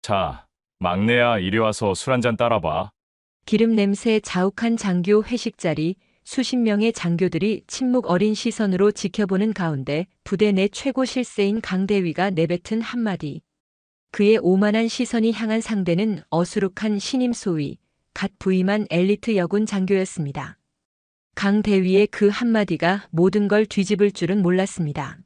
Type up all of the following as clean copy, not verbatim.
자, 막내야, 이리 와서 술 한잔 따라봐. 기름 냄새 자욱한 장교 회식 자리, 수십 명의 장교들이 침묵 어린 시선으로 지켜보는 가운데 부대 내 최고 실세인 강대위가 내뱉은 한마디. 그의 오만한 시선이 향한 상대는 어수룩한 신임 소위, 갓 부임한 엘리트 여군 장교였습니다. 강대위의 그 한마디가 모든 걸 뒤집을 줄은 몰랐습니다.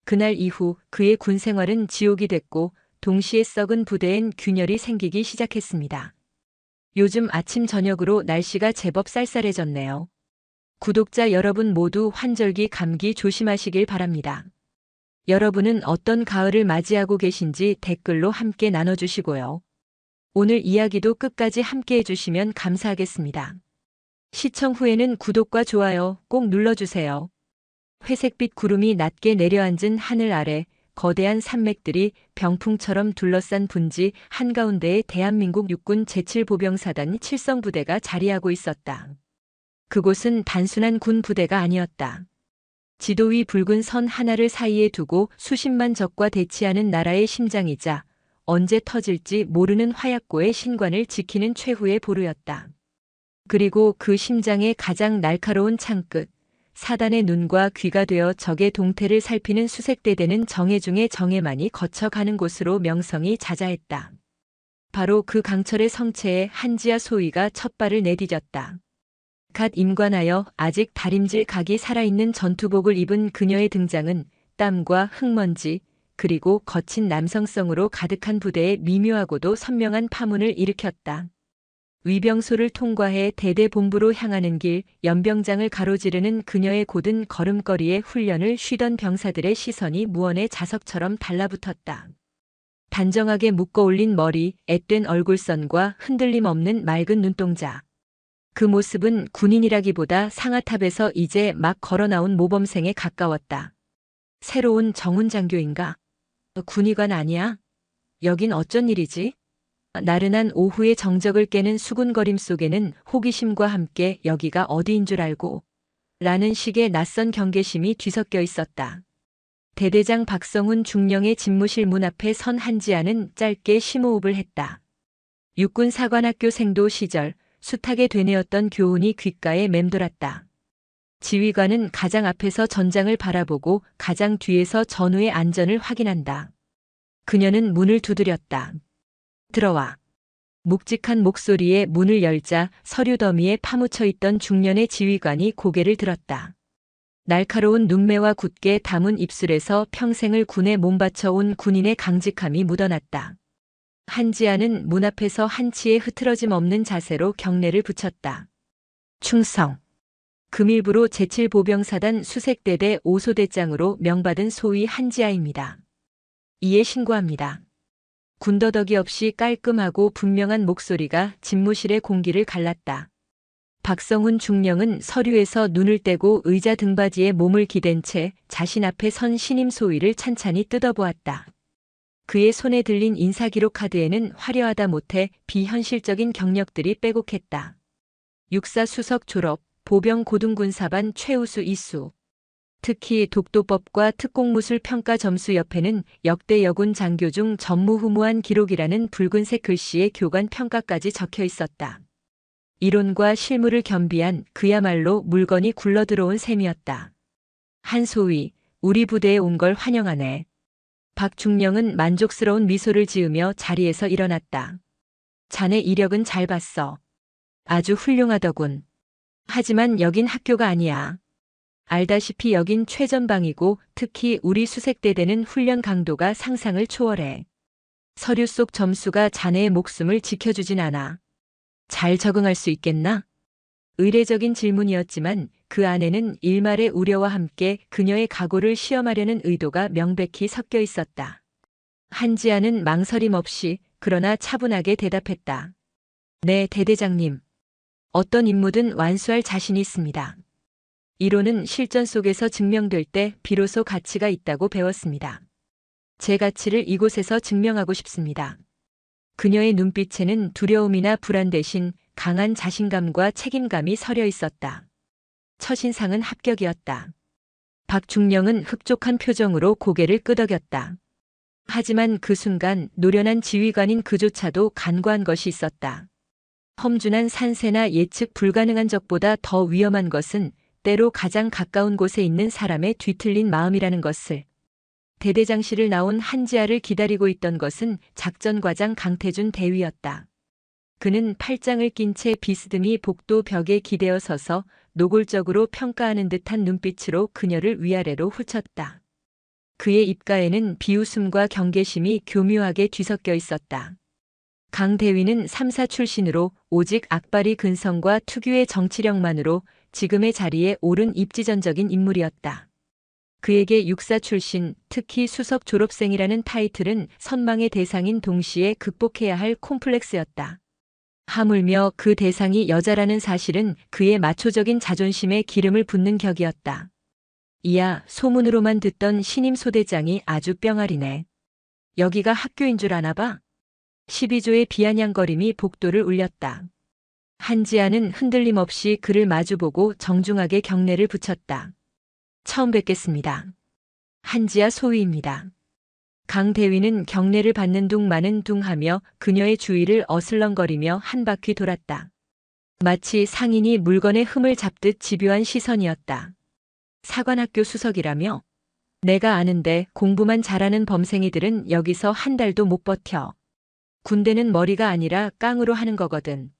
그날 이후 그의 군 생활은 지옥이 됐고 동시에 썩은 부대엔 균열이 생기기 시작했습니다. 요즘 아침 저녁으로 날씨가 제법 쌀쌀해졌네요. 구독자 여러분 모두 환절기 감기 조심하시길 바랍니다. 여러분은 어떤 가을을 맞이하고 계신지 댓글로 함께 나눠주시고요. 오늘 이야기도 끝까지 함께 해주시면 감사하겠습니다. 시청 후에는 구독과 좋아요 꼭 눌러주세요. 회색빛 구름이 낮게 내려앉은 하늘 아래 거대한 산맥들이 병풍처럼 둘러싼 분지 한가운데에 대한민국 육군 제7보병사단 칠성부대가 자리하고 있었다. 그곳은 단순한 군 부대가 아니었다. 지도 위 붉은 선 하나를 사이에 두고 수십만 적과 대치하는 나라의 심장이자 언제 터질지 모르는 화약고의 신관을 지키는 최후의 보루였다. 그리고 그 심장의 가장 날카로운 창끝, 사단의 눈과 귀가 되어 적의 동태를 살피는 수색대대는 정예 중의 정예만이 거쳐가는 곳으로 명성이 자자했다. 바로 그 강철의 성체에 한지아 소위가 첫 발을 내디뎠다. 갓 임관하여 아직 다림질 각이 살아있는 전투복을 입은 그녀의 등장은 땀과 흙먼지 그리고 거친 남성성으로 가득한 부대에 미묘하고도 선명한 파문을 일으켰다. 위병소를 통과해 대대 본부로 향하는 길 연병장을 가로지르는 그녀의 곧은 걸음걸이에 훈련을 쉬던 병사들의 시선이 무언의 자석처럼 달라붙었다. 단정하게 묶어 올린 머리, 앳된 얼굴선과 흔들림 없는 맑은 눈동자. 그 모습은 군인이라기보다 상아탑에서 이제 막 걸어나온 모범생에 가까웠다. 새로운 정훈 장교인가? 군의관 아니야? 여긴 어쩐 일이지? 나른한 오후의 정적을 깨는 수군거림 속에는 호기심과 함께 여기가 어디인 줄 알고 라는 식의 낯선 경계심이 뒤섞여 있었다. 대대장 박성훈 중령의 집무실 문 앞에 선 한지아는 짧게 심호흡을 했다. 육군 사관학교 생도 시절 숱하게 되뇌었던 교훈이 귓가에 맴돌았다. 지휘관은 가장 앞에서 전장을 바라보고 가장 뒤에서 전우의 안전을 확인한다. 그녀는 문을 두드렸다. 들어와. 묵직한 목소리에 문을 열자 서류 더미에 파묻혀 있던 중년의 지휘관이 고개를 들었다. 날카로운 눈매와 굳게 담은 입술에서 평생을 군에 몸바쳐 온 군인의 강직함이 묻어났다. 한지아는 문 앞에서 한치의 흐트러짐 없는 자세로 경례를 붙였다. 충성. 금일부로 제7보병사단 수색대대 5소대장으로 명받은 소위 한지아입니다. 이에 신고합니다. 군더더기 없이 깔끔하고 분명한 목소리가 집무실의 공기를 갈랐다. 박성훈 중령은 서류에서 눈을 떼고 의자 등받이에 몸을 기댄 채 자신 앞에 선 신임 소위를 찬찬히 뜯어보았다. 그의 손에 들린 인사기록 카드에는 화려하다 못해 비현실적인 경력들이 빼곡했다. 육사 수석 졸업, 보병 고등군사반 최우수 이수. 특히 독도법과 특공무술 평가 점수 옆에는 역대 여군 장교 중 전무후무한 기록이라는 붉은색 글씨의 교관 평가까지 적혀 있었다. 이론과 실무를 겸비한 그야말로 물건이 굴러들어온 셈이었다. 한 소위, 우리 부대에 온 걸 환영하네. 박 중령은 만족스러운 미소를 지으며 자리에서 일어났다. 자네 이력은 잘 봤어. 아주 훌륭하더군. 하지만 여긴 학교가 아니야. 알다시피 여긴 최전방이고 특히 우리 수색대대는 훈련 강도가 상상을 초월해. 서류 속 점수가 자네의 목숨을 지켜주진 않아. 잘 적응할 수 있겠나? 의례적인 질문이었지만 그 안에는 일말의 우려와 함께 그녀의 각오를 시험하려는 의도가 명백히 섞여 있었다. 한지아는 망설임 없이 그러나 차분하게 대답했다. 네, 대대장님. 어떤 임무든 완수할 자신이 있습니다. 이론은 실전 속에서 증명될 때 비로소 가치가 있다고 배웠습니다. 제 가치를 이곳에서 증명하고 싶습니다. 그녀의 눈빛에는 두려움이나 불안 대신 강한 자신감과 책임감이 서려 있었다. 첫인상은 합격이었다. 박중령은 흡족한 표정으로 고개를 끄덕였다. 하지만 그 순간 노련한 지휘관인 그조차도 간과한 것이 있었다. 험준한 산세나 예측 불가능한 적보다 더 위험한 것은 때로 가장 가까운 곳에 있는 사람의 뒤틀린 마음이라는 것을. 대대장실을 나온 한지아를 기다리고 있던 것은 작전과장 강태준 대위였다. 그는 팔짱을 낀 채 비스듬히 복도 벽에 기대어 서서 노골적으로 평가하는 듯한 눈빛으로 그녀를 위아래로 훑쳤다. 그의 입가에는 비웃음과 경계심이 교묘하게 뒤섞여 있었다. 강 대위는 3사 출신으로 오직 악바리 근성과 특유의 정치력만으로 지금의 자리에 오른 입지전적인 인물이었다. 그에게 육사 출신, 특히 수석 졸업생이라는 타이틀은 선망의 대상인 동시에 극복해야 할 콤플렉스였다. 하물며 그 대상이 여자라는 사실은 그의 마초적인 자존심에 기름을 붓는 격이었다. 이야, 소문으로만 듣던 신임 소대장이 아주 뿅아리네. 여기가 학교인 줄 아나 봐. 12조의 비아냥거림이 복도를 울렸다. 한지아는 흔들림 없이 그를 마주보고 정중하게 경례를 붙였다. 처음 뵙겠습니다. 한지아 소위입니다. 강 대위는 경례를 받는 둥 마는 둥 하며 그녀의 주위를 어슬렁거리며 한 바퀴 돌았다. 마치 상인이 물건의 흠을 잡듯 집요한 시선이었다. 사관학교 수석이라며? 내가 아는데 공부만 잘하는 범생이들은 여기서 한 달도 못 버텨. 군대는 머리가 아니라 깡으로 하는 거거든.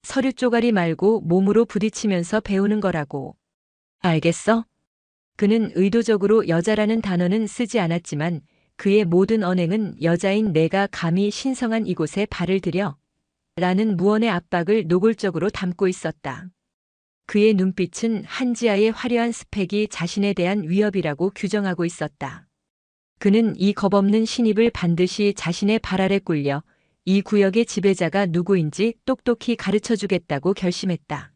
서류 쪼가리 말고 몸으로 부딪히면서 배우는 거라고. 알겠어? 그는 의도적으로 여자라는 단어는 쓰지 않았지만 그의 모든 언행은 여자인 내가 감히 신성한 이곳에 발을 들여 라는 무언의 압박을 노골적으로 담고 있었다. 그의 눈빛은 한지아의 화려한 스펙이 자신에 대한 위협이라고 규정하고 있었다. 그는 이 겁없는 신입을 반드시 자신의 발 아래 꿀려 이 구역의 지배자가 누구인지 똑똑히 가르쳐주겠다고 결심했다.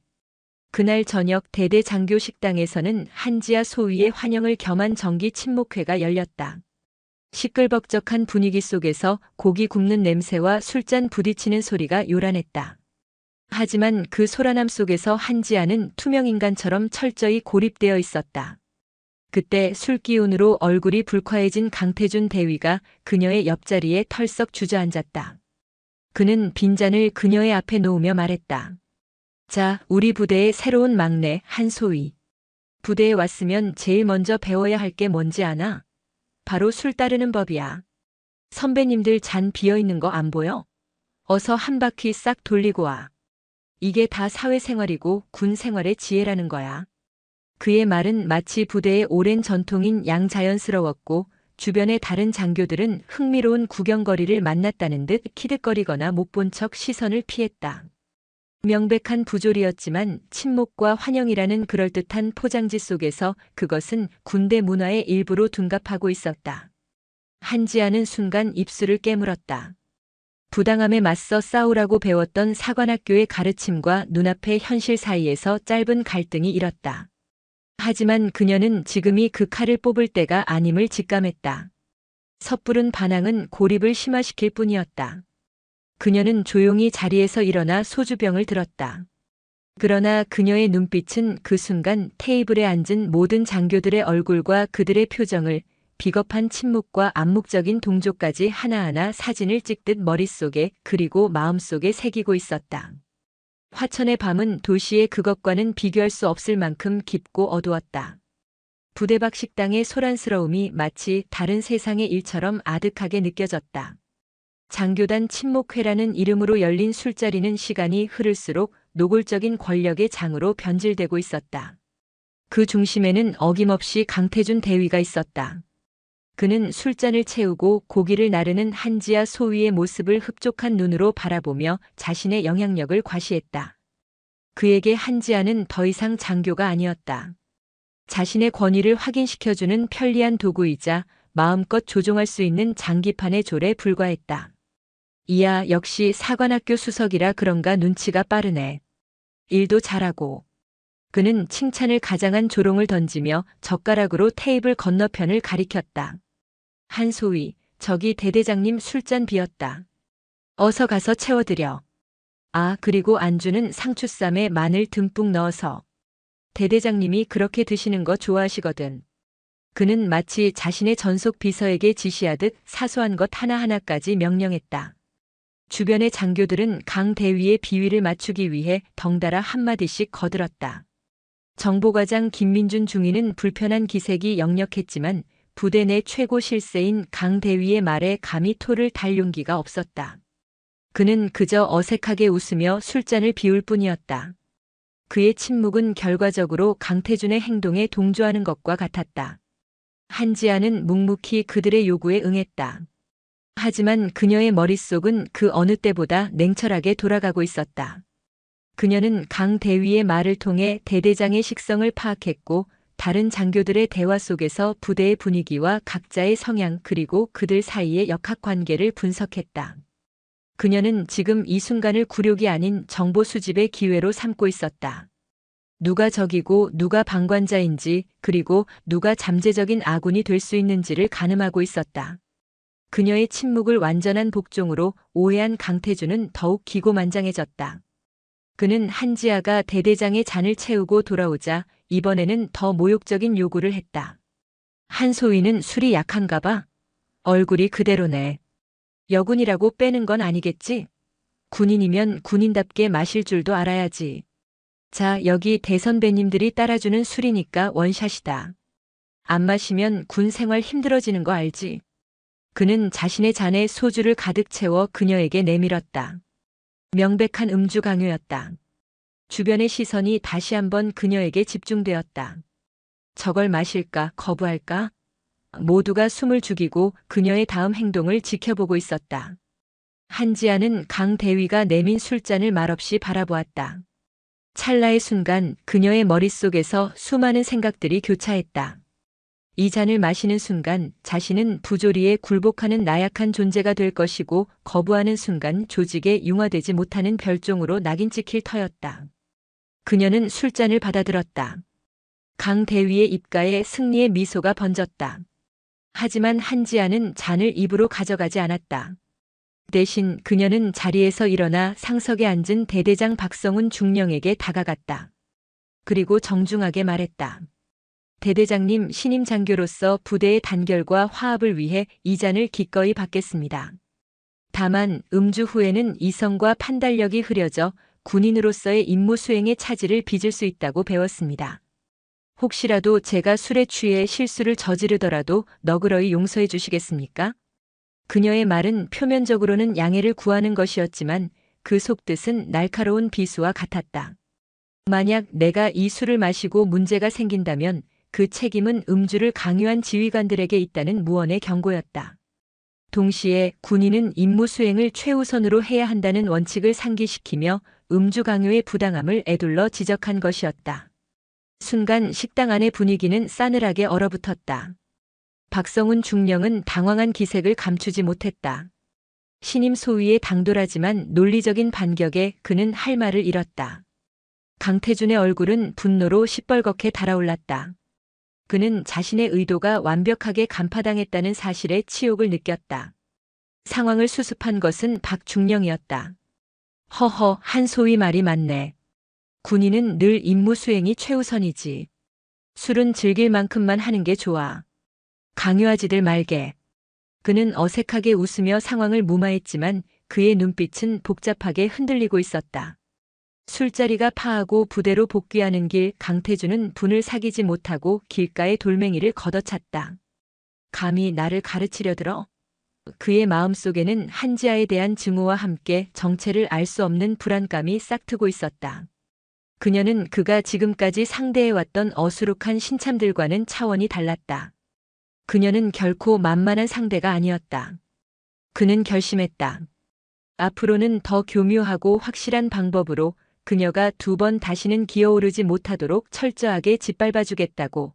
그날 저녁 대대장교 식당에서는 한지아 소위의 환영을 겸한 정기 친목회가 열렸다. 시끌벅적한 분위기 속에서 고기 굽는 냄새와 술잔 부딪히는 소리가 요란했다. 하지만 그 소란함 속에서 한지아는 투명인간처럼 철저히 고립되어 있었다. 그때 술기운으로 얼굴이 불쾌해진 강태준 대위가 그녀의 옆자리에 털썩 주저앉았다. 그는 빈잔을 그녀의 앞에 놓으며 말했다. 자, 우리 부대의 새로운 막내 한소위. 부대에 왔으면 제일 먼저 배워야 할 게 뭔지 아나? 바로 술 따르는 법이야. 선배님들 잔 비어있는 거 안 보여? 어서 한 바퀴 싹 돌리고 와. 이게 다 사회생활이고 군 생활의 지혜라는 거야. 그의 말은 마치 부대의 오랜 전통인 양자연스러웠고 주변의 다른 장교들은 흥미로운 구경거리를 만났다는 듯 키득거리거나 못 본 척 시선을 피했다. 명백한 부조리였지만 친목과 환영이라는 그럴듯한 포장지 속에서 그것은 군대 문화의 일부로 둔갑하고 있었다. 한지아는 순간 입술을 깨물었다. 부당함에 맞서 싸우라고 배웠던 사관학교의 가르침과 눈앞의 현실 사이에서 짧은 갈등이 일었다. 하지만 그녀는 지금이 그 칼을 뽑을 때가 아님을 직감했다. 섣부른 반항은 고립을 심화시킬 뿐이었다. 그녀는 조용히 자리에서 일어나 소주병을 들었다. 그러나 그녀의 눈빛은 그 순간 테이블에 앉은 모든 장교들의 얼굴과 그들의 표정을 비겁한 침묵과 암묵적인 동조까지 하나하나 사진을 찍듯 머릿속에 그리고 마음속에 새기고 있었다. 화천의 밤은 도시의 그것과는 비교할 수 없을 만큼 깊고 어두웠다. 부대 밖 식당의 소란스러움이 마치 다른 세상의 일처럼 아득하게 느껴졌다. 장교단 친목회라는 이름으로 열린 술자리는 시간이 흐를수록 노골적인 권력의 장으로 변질되고 있었다. 그 중심에는 어김없이 강태준 대위가 있었다. 그는 술잔을 채우고 고기를 나르는 한지아 소위의 모습을 흡족한 눈으로 바라보며 자신의 영향력을 과시했다. 그에게 한지아는 더 이상 장교가 아니었다. 자신의 권위를 확인시켜주는 편리한 도구이자 마음껏 조종할 수 있는 장기판의 졸에 불과했다. 이야, 역시 사관학교 수석이라 그런가 눈치가 빠르네. 일도 잘하고. 그는 칭찬을 가장한 조롱을 던지며 젓가락으로 테이블 건너편을 가리켰다. 한소위, 저기 대대장님 술잔 비었다. 어서 가서 채워드려. 아, 그리고 안주는 상추쌈에 마늘 듬뿍 넣어서. 대대장님이 그렇게 드시는 거 좋아하시거든. 그는 마치 자신의 전속 비서에게 지시하듯 사소한 것 하나하나까지 명령했다. 주변의 장교들은 강 대위의 비위를 맞추기 위해 덩달아 한마디씩 거들었다. 정보과장 김민준 중위는 불편한 기색이 역력했지만 부대 내 최고 실세인 강 대위의 말에 감히 토를 달 용기가 없었다. 그는 그저 어색하게 웃으며 술잔을 비울 뿐이었다. 그의 침묵은 결과적으로 강태준의 행동에 동조하는 것과 같았다. 한지아는 묵묵히 그들의 요구에 응했다. 하지만 그녀의 머릿속은 그 어느 때보다 냉철하게 돌아가고 있었다. 그녀는 강 대위의 말을 통해 대대장의 식성을 파악했고 다른 장교들의 대화 속에서 부대의 분위기와 각자의 성향 그리고 그들 사이의 역학관계를 분석했다. 그녀는 지금 이 순간을 굴욕이 아닌 정보 수집의 기회로 삼고 있었다. 누가 적이고 누가 방관자인지 그리고 누가 잠재적인 아군이 될 수 있는지를 가늠하고 있었다. 그녀의 침묵을 완전한 복종으로 오해한 강태준은 더욱 기고만장해졌다. 그는 한지아가 대대장의 잔을 채우고 돌아오자 이번에는 더 모욕적인 요구를 했다. 한소희는 술이 약한가 봐. 얼굴이 그대로네. 여군이라고 빼는 건 아니겠지? 군인이면 군인답게 마실 줄도 알아야지. 자, 여기 대선배님들이 따라주는 술이니까 원샷이다. 안 마시면 군 생활 힘들어지는 거 알지? 그는 자신의 잔에 소주를 가득 채워 그녀에게 내밀었다. 명백한 음주 강요였다. 주변의 시선이 다시 한번 그녀에게 집중되었다. 저걸 마실까, 거부할까? 모두가 숨을 죽이고 그녀의 다음 행동을 지켜보고 있었다. 한지아는 강 대위가 내민 술잔을 말없이 바라보았다. 찰나의 순간 그녀의 머릿속에서 수많은 생각들이 교차했다. 이 잔을 마시는 순간 자신은 부조리에 굴복하는 나약한 존재가 될 것이고 거부하는 순간 조직에 융화되지 못하는 별종으로 낙인 찍힐 터였다. 그녀는 술잔을 받아들었다. 강 대위의 입가에 승리의 미소가 번졌다. 하지만 한지아는 잔을 입으로 가져가지 않았다. 대신 그녀는 자리에서 일어나 상석에 앉은 대대장 박성훈 중령에게 다가갔다. 그리고 정중하게 말했다. 대대장님, 신임 장교로서 부대의 단결과 화합을 위해 이 잔을 기꺼이 받겠습니다. 다만 음주 후에는 이성과 판단력이 흐려져 군인으로서의 임무 수행에 차질을 빚을 수 있다고 배웠습니다. 혹시라도 제가 술에 취해 실수를 저지르더라도 너그러이 용서해 주시겠습니까? 그녀의 말은 표면적으로는 양해를 구하는 것이었지만 그 속뜻은 날카로운 비수와 같았다. 만약 내가 이 술을 마시고 문제가 생긴다면 그 책임은 음주를 강요한 지휘관들에게 있다는 무언의 경고였다. 동시에 군인은 임무 수행을 최우선으로 해야 한다는 원칙을 상기시키며 음주 강요의 부당함을 에둘러 지적한 것이었다. 순간 식당 안의 분위기는 싸늘하게 얼어붙었다. 박성훈 중령은 당황한 기색을 감추지 못했다. 신임 소위의 당돌하지만 논리적인 반격에 그는 할 말을 잃었다. 강태준의 얼굴은 분노로 시뻘겋게 달아올랐다. 그는 자신의 의도가 완벽하게 간파당했다는 사실에 치욕을 느꼈다. 상황을 수습한 것은 박중령이었다. 허허, 한소희 말이 맞네. 군인은 늘 임무 수행이 최우선이지. 술은 즐길 만큼만 하는 게 좋아. 강요하지들 말게. 그는 어색하게 웃으며 상황을 무마했지만 그의 눈빛은 복잡하게 흔들리고 있었다. 술자리가 파하고 부대로 복귀하는 길 강태준은 분을 사귀지 못하고 길가의 돌멩이를 걷어찼다. 감히 나를 가르치려 들어? 그의 마음속에는 한지아에 대한 증오와 함께 정체를 알 수 없는 불안감이 싹트고 있었다. 그녀는 그가 지금까지 상대해왔던 어수룩한 신참들과는 차원이 달랐다. 그녀는 결코 만만한 상대가 아니었다. 그는 결심했다. 앞으로는 더 교묘하고 확실한 방법으로 그녀가 2번 다시는 기어오르지 못하도록 철저하게 짓밟아주겠다고.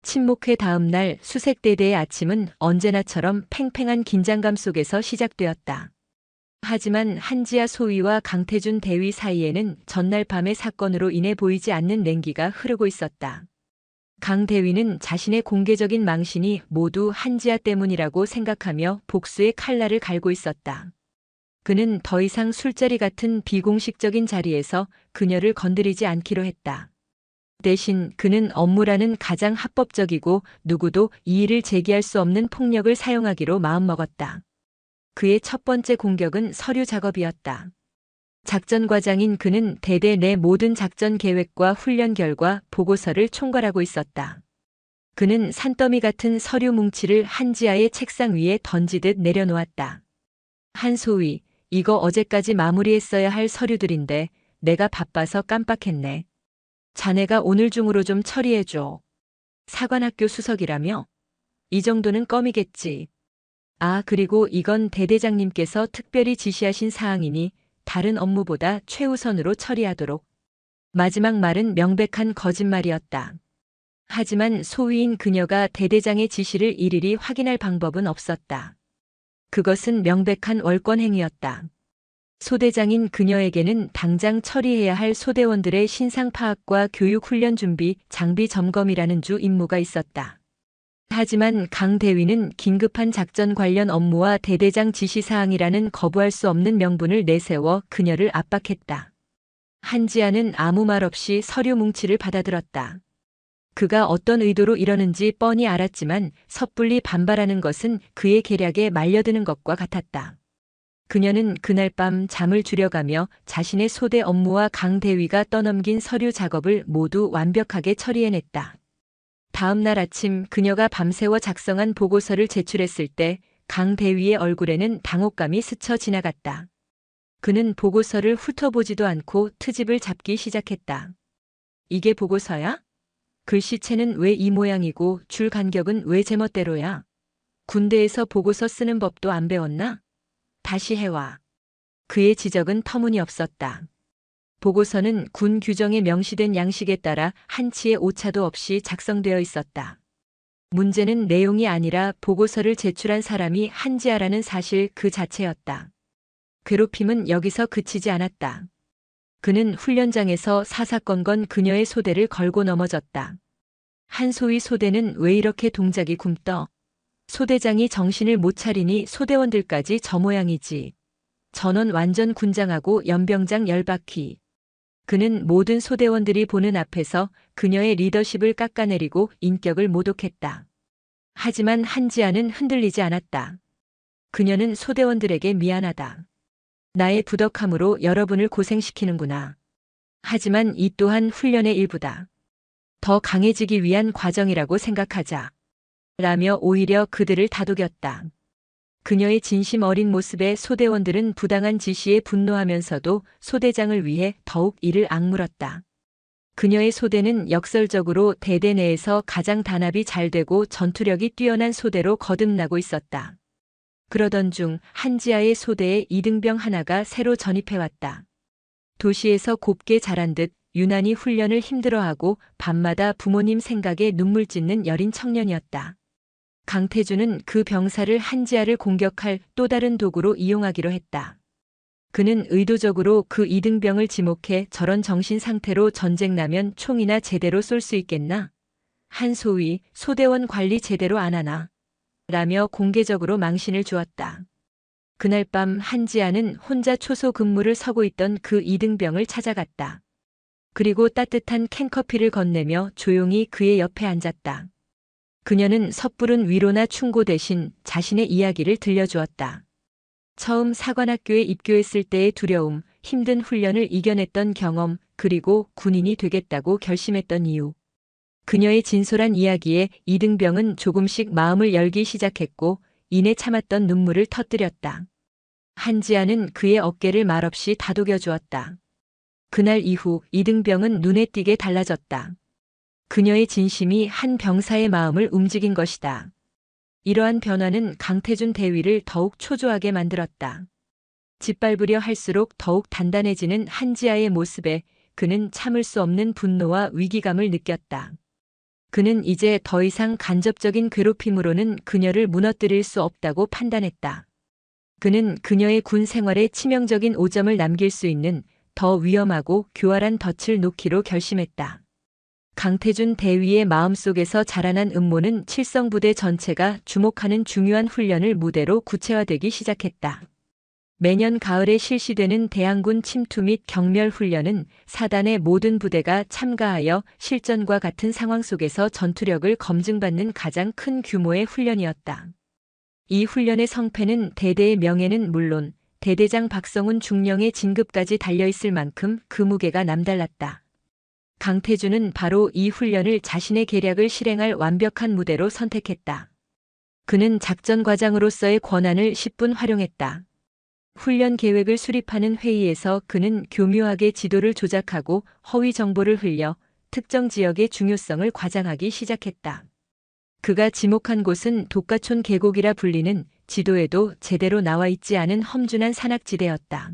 침묵회 다음 날 수색대대의 아침은 언제나처럼 팽팽한 긴장감 속에서 시작되었다. 하지만 한지아 소위와 강태준 대위 사이에는 전날 밤의 사건으로 인해 보이지 않는 냉기가 흐르고 있었다. 강 대위는 자신의 공개적인 망신이 모두 한지아 때문이라고 생각하며 복수의 칼날을 갈고 있었다. 그는 더 이상 술자리 같은 비공식적인 자리에서 그녀를 건드리지 않기로 했다. 대신 그는 업무라는 가장 합법적이고 누구도 이의를 제기할 수 없는 폭력을 사용하기로 마음먹었다. 그의 첫 번째 공격은 서류 작업이었다. 작전 과장인 그는 대대 내 모든 작전 계획과 훈련 결과 보고서를 총괄하고 있었다. 그는 산더미 같은 서류 뭉치를 한지아의 책상 위에 던지듯 내려놓았다. 한소위, 이거 어제까지 마무리했어야 할 서류들인데 내가 바빠서 깜빡했네. 자네가 오늘 중으로 좀 처리해줘. 사관학교 수석이라며? 이 정도는 껌이겠지. 아, 그리고 이건 대대장님께서 특별히 지시하신 사항이니 다른 업무보다 최우선으로 처리하도록. 마지막 말은 명백한 거짓말이었다. 하지만 소위인 그녀가 대대장의 지시를 일일이 확인할 방법은 없었다. 그것은 명백한 월권행위였다. 소대장인 그녀에게는 당장 처리해야 할 소대원들의 신상 파악과 교육 훈련 준비, 장비 점검이라는 주 임무가 있었다. 하지만 강 대위는 긴급한 작전 관련 업무와 대대장 지시사항이라는 거부할 수 없는 명분을 내세워 그녀를 압박했다. 한지아는 아무 말 없이 서류 뭉치를 받아들었다. 그가 어떤 의도로 이러는지 뻔히 알았지만 섣불리 반발하는 것은 그의 계략에 말려드는 것과 같았다. 그녀는 그날 밤 잠을 줄여가며 자신의 소대 업무와 강 대위가 떠넘긴 서류 작업을 모두 완벽하게 처리해냈다. 다음 날 아침 그녀가 밤새워 작성한 보고서를 제출했을 때 강 대위의 얼굴에는 당혹감이 스쳐 지나갔다. 그는 보고서를 훑어보지도 않고 트집을 잡기 시작했다. 이게 보고서야? 글씨체는 왜 이 모양이고 줄 간격은 왜 제멋대로야? 군대에서 보고서 쓰는 법도 안 배웠나? 다시 해와. 그의 지적은 터무니없었다. 보고서는 군 규정에 명시된 양식에 따라 한치의 오차도 없이 작성되어 있었다. 문제는 내용이 아니라 보고서를 제출한 사람이 한지아라는 사실 그 자체였다. 괴롭힘은 여기서 그치지 않았다. 그는 훈련장에서 사사건건 그녀의 소대를 걸고 넘어졌다. 한소위 소대는 왜 이렇게 동작이 굼떠? 소대장이 정신을 못 차리니 소대원들까지 저 모양이지. 전원 완전 군장하고 연병장 열바퀴. 그는 모든 소대원들이 보는 앞에서 그녀의 리더십을 깎아내리고 인격을 모독했다. 하지만 한지아는 흔들리지 않았다. 그녀는 소대원들에게 미안하다. 나의 부덕함으로 여러분을 고생시키는구나. 하지만 이 또한 훈련의 일부다. 더 강해지기 위한 과정이라고 생각하자. 라며 오히려 그들을 다독였다. 그녀의 진심 어린 모습에 소대원들은 부당한 지시에 분노하면서도 소대장을 위해 더욱 이를 악물었다. 그녀의 소대는 역설적으로 대대 내에서 가장 단합이 잘 되고 전투력이 뛰어난 소대로 거듭나고 있었다. 그러던 중 한지아의 소대에 이등병 하나가 새로 전입해왔다. 도시에서 곱게 자란 듯 유난히 훈련을 힘들어하고 밤마다 부모님 생각에 눈물 찢는 여린 청년이었다. 강태준은 그 병사를 한지아를 공격할 또 다른 도구로 이용하기로 했다. 그는 의도적으로 그 이등병을 지목해 저런 정신 상태로 전쟁 나면 총이나 제대로 쏠 수 있겠나? 한소위, 소대원 관리 제대로 안 하나? 라며 공개적으로 망신을 주었다. 그날 밤 한지아는 혼자 초소 근무를 서고 있던 그 이등병을 찾아갔다. 그리고 따뜻한 캔커피를 건네며 조용히 그의 옆에 앉았다. 그녀는 섣부른 위로나 충고 대신 자신의 이야기를 들려주었다. 처음 사관학교에 입교했을 때의 두려움, 힘든 훈련을 이겨냈던 경험, 그리고 군인이 되겠다고 결심했던 이유. 그녀의 진솔한 이야기에 이등병은 조금씩 마음을 열기 시작했고 이내 참았던 눈물을 터뜨렸다. 한지아는 그의 어깨를 말없이 다독여 주었다. 그날 이후 이등병은 눈에 띄게 달라졌다. 그녀의 진심이 한 병사의 마음을 움직인 것이다. 이러한 변화는 강태준 대위를 더욱 초조하게 만들었다. 짓밟으려 할수록 더욱 단단해지는 한지아의 모습에 그는 참을 수 없는 분노와 위기감을 느꼈다. 그는 이제 더 이상 간접적인 괴롭힘으로는 그녀를 무너뜨릴 수 없다고 판단했다. 그는 그녀의 군 생활에 치명적인 오점을 남길 수 있는 더 위험하고 교활한 덫을 놓기로 결심했다. 강태준 대위의 마음속에서 자라난 음모는 칠성부대 전체가 주목하는 중요한 훈련을 무대로 구체화되기 시작했다. 매년 가을에 실시되는 대항군 침투 및 경멸 훈련은 사단의 모든 부대가 참가하여 실전과 같은 상황 속에서 전투력을 검증받는 가장 큰 규모의 훈련이었다. 이 훈련의 성패는 대대의 명예는 물론 대대장 박성훈 중령의 진급까지 달려있을 만큼 그 무게가 남달랐다. 강태준은 바로 이 훈련을 자신의 계략을 실행할 완벽한 무대로 선택했다. 그는 작전 과장으로서의 권한을 10분 활용했다. 훈련 계획을 수립하는 회의에서 그는 교묘하게 지도를 조작하고 허위 정보를 흘려 특정 지역의 중요성을 과장하기 시작했다. 그가 지목한 곳은 독가촌 계곡이라 불리는 지도에도 제대로 나와 있지 않은 험준한 산악지대였다.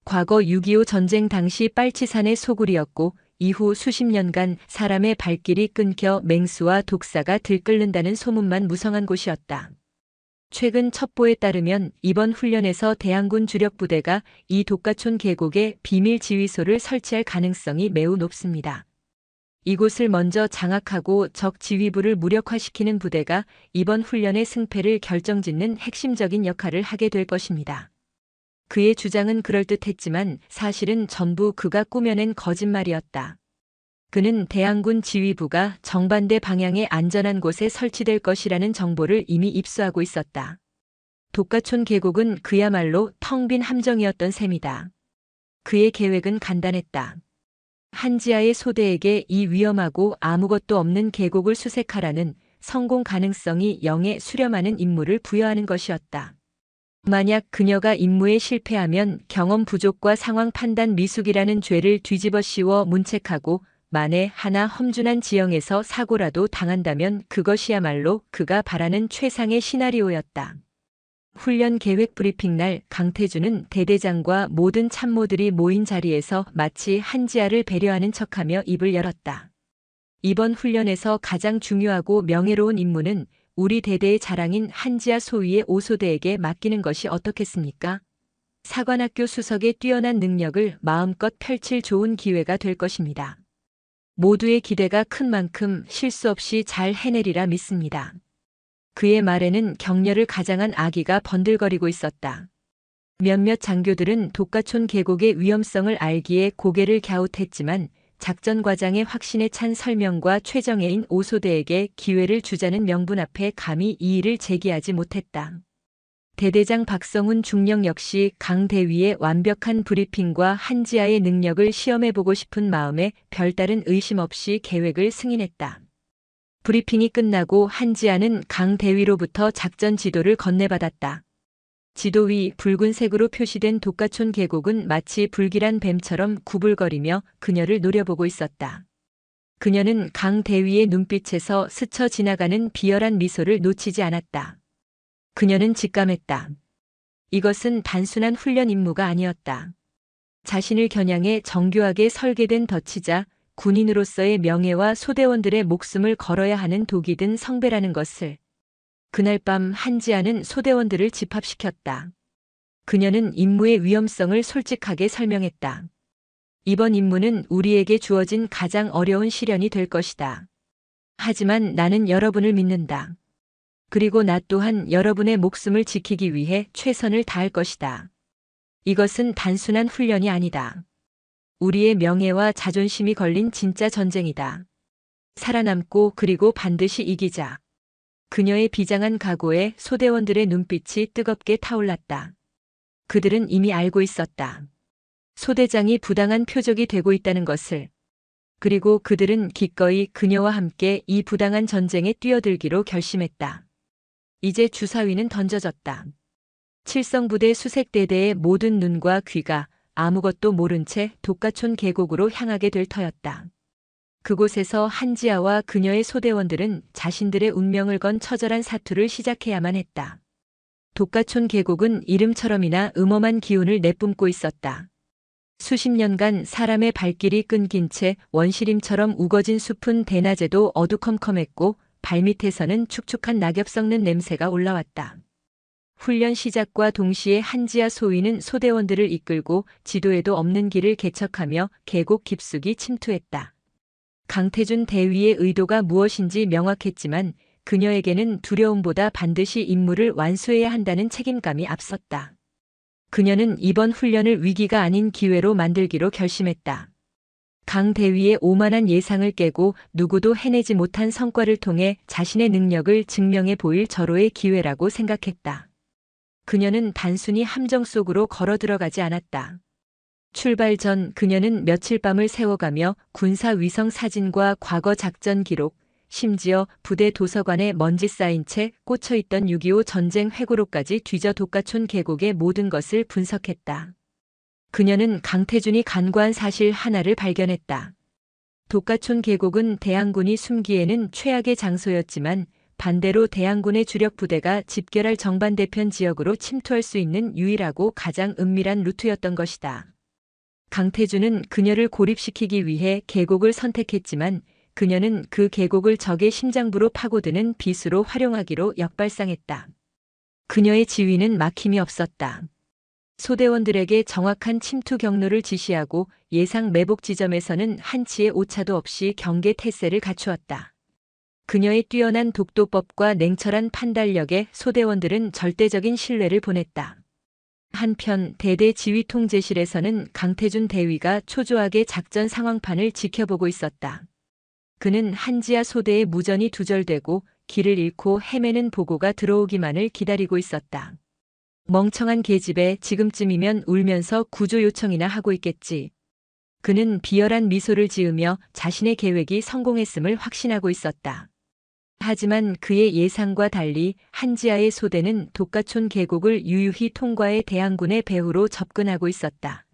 과거 6.25 전쟁 당시 빨치산의 소굴이었고 이후 수십 년간 사람의 발길이 끊겨 맹수와 독사가 들끓는다는 소문만 무성한 곳이었다. 최근 첩보에 따르면 이번 훈련에서 대항군 주력 부대가 이 독가촌 계곡에 비밀 지휘소를 설치할 가능성이 매우 높습니다. 이곳을 먼저 장악하고 적 지휘부를 무력화시키는 부대가 이번 훈련의 승패를 결정짓는 핵심적인 역할을 하게 될 것입니다. 그의 주장은 그럴듯했지만 사실은 전부 그가 꾸며낸 거짓말이었다. 그는 대항군 지휘부가 정반대 방향의 안전한 곳에 설치될 것이라는 정보를 이미 입수하고 있었다. 독가촌 계곡은 그야말로 텅 빈 함정이었던 셈이다. 그의 계획은 간단했다. 한지아의 소대에게 이 위험하고 아무것도 없는 계곡을 수색하라는 성공 가능성이 0에 수렴하는 임무를 부여하는 것이었다. 만약 그녀가 임무에 실패하면 경험 부족과 상황 판단 미숙이라는 죄를 뒤집어 씌워 문책하고 만에 하나 험준한 지형에서 사고라도 당한다면 그것이야말로 그가 바라는 최상의 시나리오였다. 훈련 계획 브리핑 날 강태준은 대대장과 모든 참모들이 모인 자리에서 마치 한지아를 배려하는 척하며 입을 열었다. 이번 훈련에서 가장 중요하고 명예로운 임무는 우리 대대의 자랑인 한지아 소위의 5소대에게 맡기는 것이 어떻겠습니까? 사관학교 수석의 뛰어난 능력을 마음껏 펼칠 좋은 기회가 될 것입니다. 모두의 기대가 큰 만큼 실수 없이 잘 해내리라 믿습니다. 그의 말에는 격려를 가장한 아기가 번들거리고 있었다. 몇몇 장교들은 독가촌 계곡의 위험성을 알기에 고개를 갸웃했지만 작전 과장의 확신에 찬 설명과 최정예인 5소대에게 기회를 주자는 명분 앞에 감히 이의를 제기하지 못했다. 대대장 박성훈 중령 역시 강 대위의 완벽한 브리핑과 한지아의 능력을 시험해보고 싶은 마음에 별다른 의심 없이 계획을 승인했다. 브리핑이 끝나고 한지아는 강 대위로부터 작전 지도를 건네받았다. 지도 위 붉은색으로 표시된 독가촌 계곡은 마치 불길한 뱀처럼 구불거리며 그녀를 노려보고 있었다. 그녀는 강 대위의 눈빛에서 스쳐 지나가는 비열한 미소를 놓치지 않았다. 그녀는 직감했다. 이것은 단순한 훈련 임무가 아니었다. 자신을 겨냥해 정교하게 설계된 덫이자 군인으로서의 명예와 소대원들의 목숨을 걸어야 하는 독이 든 성배라는 것을. 그날 밤 한지아는 소대원들을 집합시켰다. 그녀는 임무의 위험성을 솔직하게 설명했다. 이번 임무는 우리에게 주어진 가장 어려운 시련이 될 것이다. 하지만 나는 여러분을 믿는다. 그리고 나 또한 여러분의 목숨을 지키기 위해 최선을 다할 것이다. 이것은 단순한 훈련이 아니다. 우리의 명예와 자존심이 걸린 진짜 전쟁이다. 살아남고 그리고 반드시 이기자. 그녀의 비장한 각오에 소대원들의 눈빛이 뜨겁게 타올랐다. 그들은 이미 알고 있었다. 소대장이 부당한 표적이 되고 있다는 것을. 그리고 그들은 기꺼이 그녀와 함께 이 부당한 전쟁에 뛰어들기로 결심했다. 이제 주사위는 던져졌다. 칠성부대 수색대대의 모든 눈과 귀가 아무것도 모른 채 독가촌 계곡으로 향하게 될 터였다. 그곳에서 한지아와 그녀의 소대원들은 자신들의 운명을 건 처절한 사투를 시작해야만 했다. 독가촌 계곡은 이름처럼이나 음험한 기운을 내뿜고 있었다. 수십 년간 사람의 발길이 끊긴 채 원시림처럼 우거진 숲은 대낮에도 어두컴컴했고 발밑에서는 축축한 낙엽 썩는 냄새가 올라왔다. 훈련 시작과 동시에 한지아 소위는 소대원들을 이끌고 지도에도 없는 길을 개척하며 계곡 깊숙이 침투했다. 강태준 대위의 의도가 무엇인지 명확했지만 그녀에게는 두려움보다 반드시 임무를 완수해야 한다는 책임감이 앞섰다. 그녀는 이번 훈련을 위기가 아닌 기회로 만들기로 결심했다. 강 대위의 오만한 예상을 깨고 누구도 해내지 못한 성과를 통해 자신의 능력을 증명해 보일 절호의 기회라고 생각했다. 그녀는 단순히 함정 속으로 걸어 들어가지 않았다. 출발 전 그녀는 며칠 밤을 새워가며 군사 위성 사진과 과거 작전 기록, 심지어 부대 도서관에 먼지 쌓인 채 꽂혀있던 6.25 전쟁 회고록까지 뒤져 독가촌 계곡의 모든 것을 분석했다. 그녀는 강태준이 간과한 사실 하나를 발견했다. 독가촌 계곡은 대항군이 숨기에는 최악의 장소였지만 반대로 대항군의 주력 부대가 집결할 정반대편 지역으로 침투할 수 있는 유일하고 가장 은밀한 루트였던 것이다. 강태준은 그녀를 고립시키기 위해 계곡을 선택했지만 그녀는 그 계곡을 적의 심장부로 파고드는 비수로 활용하기로 역발상했다. 그녀의 지휘는 막힘이 없었다. 소대원들에게 정확한 침투 경로를 지시하고 예상 매복 지점에서는 한치의 오차도 없이 경계 태세를 갖추었다. 그녀의 뛰어난 독도법과 냉철한 판단력에 소대원들은 절대적인 신뢰를 보냈다. 한편 대대 지휘 통제실에서는 강태준 대위가 초조하게 작전 상황판을 지켜보고 있었다. 그는 한지아 소대의 무전이 두절되고 길을 잃고 헤매는 보고가 들어오기만을 기다리고 있었다. 멍청한 계집애, 지금쯤이면 울면서 구조 요청이나 하고 있겠지. 그는 비열한 미소를 지으며 자신의 계획이 성공했음을 확신하고 있었다. 하지만 그의 예상과 달리 한지아의 소대는 독가촌 계곡을 유유히 통과해 대항군의 배후로 접근하고 있었다.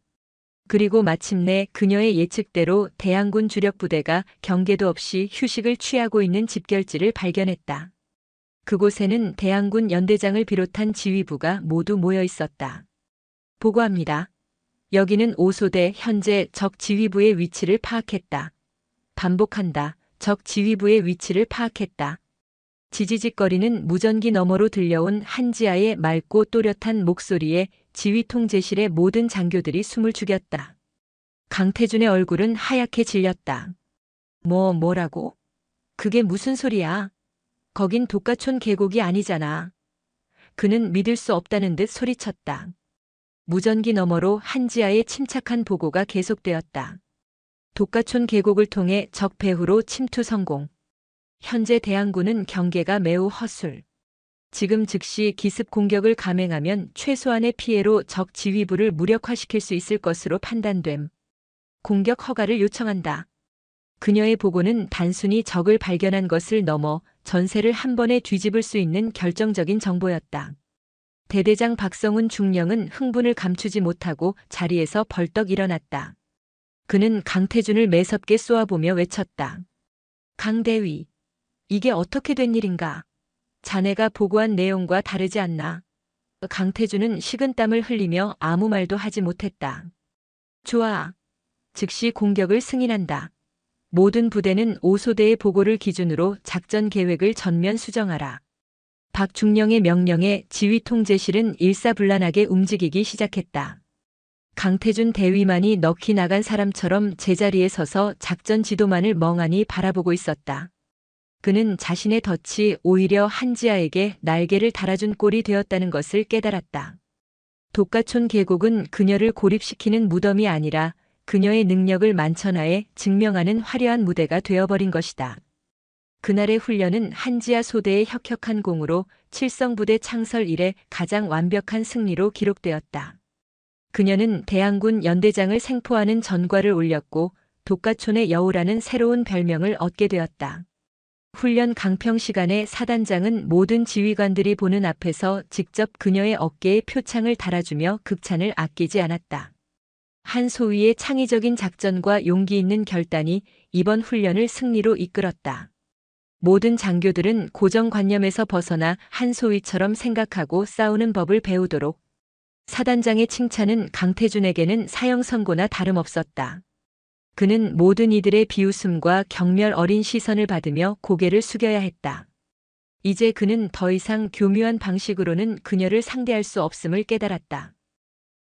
그리고 마침내 그녀의 예측대로 대항군 주력 부대가 경계도 없이 휴식을 취하고 있는 집결지를 발견했다. 그곳에는 대항군 연대장을 비롯한 지휘부가 모두 모여 있었다. 보고합니다. 여기는 5소대 현재 적 지휘부의 위치를 파악했다. 반복한다. 적 지휘부의 위치를 파악했다. 지지직거리는 무전기 너머로 들려온 한지아의 맑고 또렷한 목소리에 지휘 통제실의 모든 장교들이 숨을 죽였다. 강태준의 얼굴은 하얗게 질렸다. 뭐라고? 그게 무슨 소리야? 거긴 독가촌 계곡이 아니잖아. 그는 믿을 수 없다는 듯 소리쳤다. 무전기 너머로 한지아의 침착한 보고가 계속되었다. 독가촌 계곡을 통해 적 배후로 침투 성공. 현재 대항군은 경계가 매우 허술. 지금 즉시 기습 공격을 감행하면 최소한의 피해로 적 지휘부를 무력화시킬 수 있을 것으로 판단됨. 공격 허가를 요청한다. 그녀의 보고는 단순히 적을 발견한 것을 넘어 전세를 한 번에 뒤집을 수 있는 결정적인 정보였다. 대대장 박성훈 중령은 흥분을 감추지 못하고 자리에서 벌떡 일어났다. 그는 강태준을 매섭게 쏘아보며 외쳤다. 강대위, 이게 어떻게 된 일인가? 자네가 보고한 내용과 다르지 않나? 강태준은 식은땀을 흘리며 아무 말도 하지 못했다. 좋아. 즉시 공격을 승인한다. 모든 부대는 5소대의 보고를 기준으로 작전 계획을 전면 수정하라. 박 중령의 명령에 지휘 통제실은 일사불란하게 움직이기 시작했다. 강태준 대위만이 넋이 나간 사람처럼 제자리에 서서 작전 지도만을 멍하니 바라보고 있었다. 그는 자신의 덫이 오히려 한지아에게 날개를 달아준 꼴이 되었다는 것을 깨달았다. 독가촌 계곡은 그녀를 고립시키는 무덤이 아니라 그녀의 능력을 만천하에 증명하는 화려한 무대가 되어버린 것이다. 그날의 훈련은 한지아 소대의 혁혁한 공으로 칠성부대 창설 이래 가장 완벽한 승리로 기록되었다. 그녀는 대항군 연대장을 생포하는 전과를 올렸고 독가촌의 여우라는 새로운 별명을 얻게 되었다. 훈련 강평 시간에 사단장은 모든 지휘관들이 보는 앞에서 직접 그녀의 어깨에 표창을 달아주며 극찬을 아끼지 않았다. 한 소위의 창의적인 작전과 용기 있는 결단이 이번 훈련을 승리로 이끌었다. 모든 장교들은 고정관념에서 벗어나 한 소위처럼 생각하고 싸우는 법을 배우도록. 사단장의 칭찬은 강태준에게는 사형 선고나 다름없었다. 그는 모든 이들의 비웃음과 경멸 어린 시선을 받으며 고개를 숙여야 했다. 이제 그는 더 이상 교묘한 방식으로는 그녀를 상대할 수 없음을 깨달았다.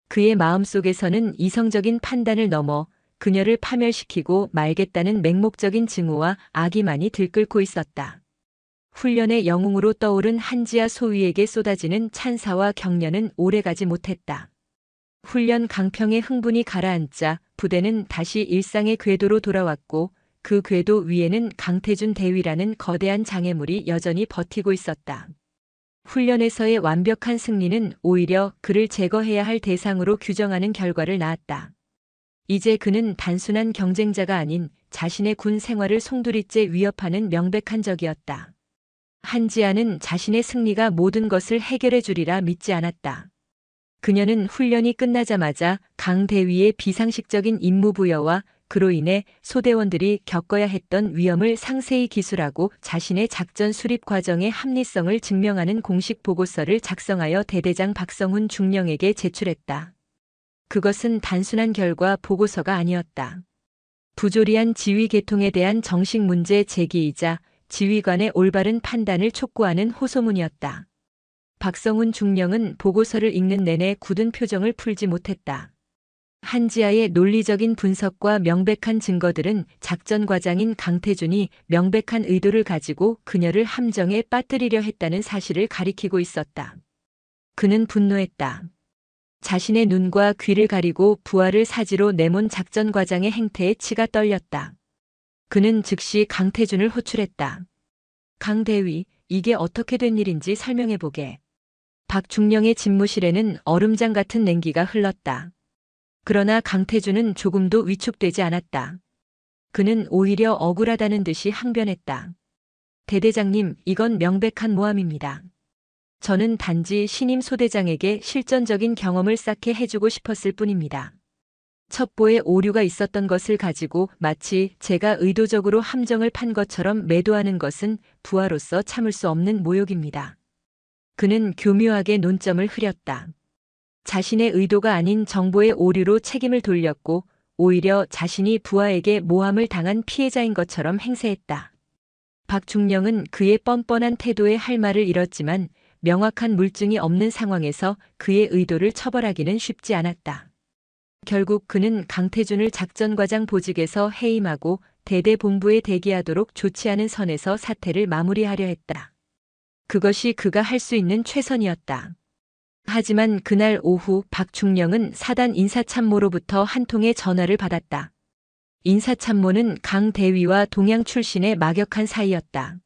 그의 마음속에서는 이성적인 판단을 넘어 그녀를 파멸시키고 말겠다는 맹목적인 증오와 악의만이 들끓고 있었다. 훈련의 영웅으로 떠오른 한지아 소위에게 쏟아지는 찬사와 격려는 오래가지 못했다. 훈련 강평의 흥분이 가라앉자 부대는 다시 일상의 궤도로 돌아왔고 그 궤도 위에는 강태준 대위라는 거대한 장애물이 여전히 버티고 있었다. 훈련에서의 완벽한 승리는 오히려 그를 제거해야 할 대상으로 규정하는 결과를 낳았다. 이제 그는 단순한 경쟁자가 아닌 자신의 군 생활을 송두리째 위협하는 명백한 적이었다. 한지아는 자신의 승리가 모든 것을 해결해 주리라 믿지 않았다. 그녀는 훈련이 끝나자마자 강 대위의 비상식적인 임무 부여와 그로 인해 소대원들이 겪어야 했던 위험을 상세히 기술하고 자신의 작전 수립 과정의 합리성을 증명하는 공식 보고서를 작성하여 대대장 박성훈 중령에게 제출했다. 그것은 단순한 결과 보고서가 아니었다. 부조리한 지휘 계통에 대한 정식 문제 제기이자 지휘관의 올바른 판단을 촉구하는 호소문이었다. 박성훈 중령은 보고서를 읽는 내내 굳은 표정을 풀지 못했다. 한지아의 논리적인 분석과 명백한 증거들은 작전 과장인 강태준이 명백한 의도를 가지고 그녀를 함정에 빠뜨리려 했다는 사실을 가리키고 있었다. 그는 분노했다. 자신의 눈과 귀를 가리고 부하를 사지로 내몬 작전 과장의 행태에 치가 떨렸다. 그는 즉시 강태준을 호출했다. 강 대위, 이게 어떻게 된 일인지 설명해보게. 박중령의 집무실에는 얼음장 같은 냉기가 흘렀다. 그러나 강태준은 조금도 위축되지 않았다. 그는 오히려 억울하다는 듯이 항변했다. 대대장님, 이건 명백한 모함입니다. 저는 단지 신임 소대장에게 실전적인 경험을 쌓게 해주고 싶었을 뿐입니다. 첩보에 오류가 있었던 것을 가지고 마치 제가 의도적으로 함정을 판 것처럼 매도하는 것은 부하로서 참을 수 없는 모욕입니다. 그는 교묘하게 논점을 흐렸다. 자신의 의도가 아닌 정보의 오류로 책임을 돌렸고 오히려 자신이 부하에게 모함을 당한 피해자인 것처럼 행세했다. 박중령은 그의 뻔뻔한 태도에 할 말을 잃었지만 명확한 물증이 없는 상황에서 그의 의도를 처벌하기는 쉽지 않았다. 결국 그는 강태준을 작전과장 보직에서 해임하고 대대본부에 대기하도록 조치하는 선에서 사태를 마무리하려 했다. 그것이 그가 할 수 있는 최선이었다. 하지만 그날 오후 박중령은 사단 인사참모로부터 한 통의 전화를 받았다. 인사참모는 강 대위와 동양 출신의 막역한 사이였다.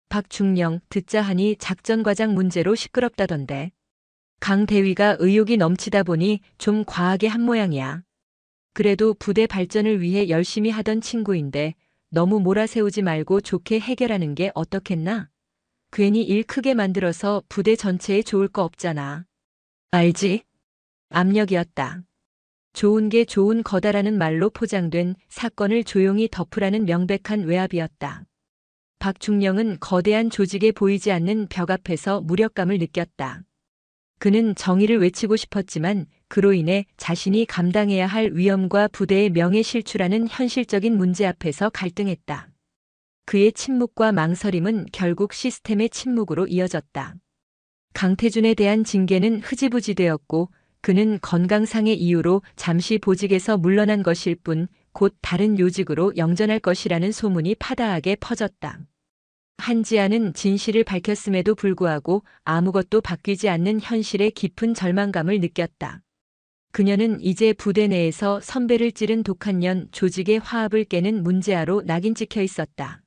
박중령, 듣자 하니 작전과장 문제로 시끄럽다던데. 강 대위가 의욕이 넘치다 보니 좀 과하게 한 모양이야. 그래도 부대 발전을 위해 열심히 하던 친구인데 너무 몰아세우지 말고 좋게 해결하는 게 어떻겠나? 괜히 일 크게 만들어서 부대 전체에 좋을 거 없잖아. 알지? 압력이었다. 좋은 게 좋은 거다라는 말로 포장된 사건을 조용히 덮으라는 명백한 외압이었다. 박중령은 거대한 조직에 보이지 않는 벽 앞에서 무력감을 느꼈다. 그는 정의를 외치고 싶었지만 그로 인해 자신이 감당해야 할 위험과 부대의 명예실추라는 현실적인 문제 앞에서 갈등했다. 그의 침묵과 망설임은 결국 시스템의 침묵으로 이어졌다. 강태준에 대한 징계는 흐지부지 되었고 그는 건강상의 이유로 잠시 보직에서 물러난 것일 뿐 곧 다른 요직으로 영전할 것이라는 소문이 파다하게 퍼졌다. 한지아는 진실을 밝혔음에도 불구하고 아무것도 바뀌지 않는 현실에 깊은 절망감을 느꼈다. 그녀는 이제 부대 내에서 선배를 찌른 독한 년 조직의 화합을 깨는 문제아로 낙인 찍혀 있었다.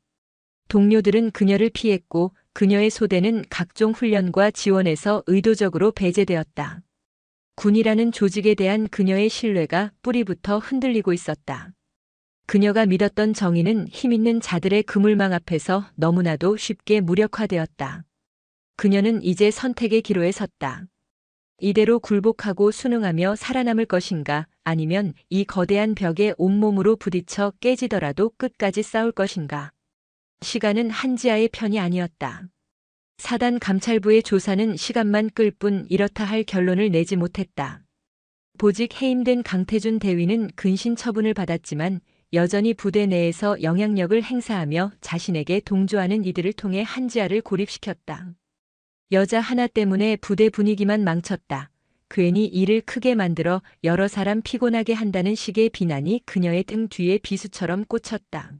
동료들은 그녀를 피했고 그녀의 소대는 각종 훈련과 지원에서 의도적으로 배제되었다. 군이라는 조직에 대한 그녀의 신뢰가 뿌리부터 흔들리고 있었다. 그녀가 믿었던 정의는 힘있는 자들의 그물망 앞에서 너무나도 쉽게 무력화되었다. 그녀는 이제 선택의 기로에 섰다. 이대로 굴복하고 순응하며 살아남을 것인가, 아니면 이 거대한 벽에 온몸으로 부딪혀 깨지더라도 끝까지 싸울 것인가. 시간은 한지아의 편이 아니었다. 사단 감찰부의 조사는 시간만 끌 뿐 이렇다 할 결론을 내지 못했다. 보직 해임된 강태준 대위는 근신 처분을 받았지만 여전히 부대 내에서 영향력을 행사하며 자신에게 동조하는 이들을 통해 한지아를 고립시켰다. 여자 하나 때문에 부대 분위기만 망쳤다. 괜히 일을 크게 만들어 여러 사람 피곤하게 한다는 식의 비난이 그녀의 등 뒤에 비수처럼 꽂혔다.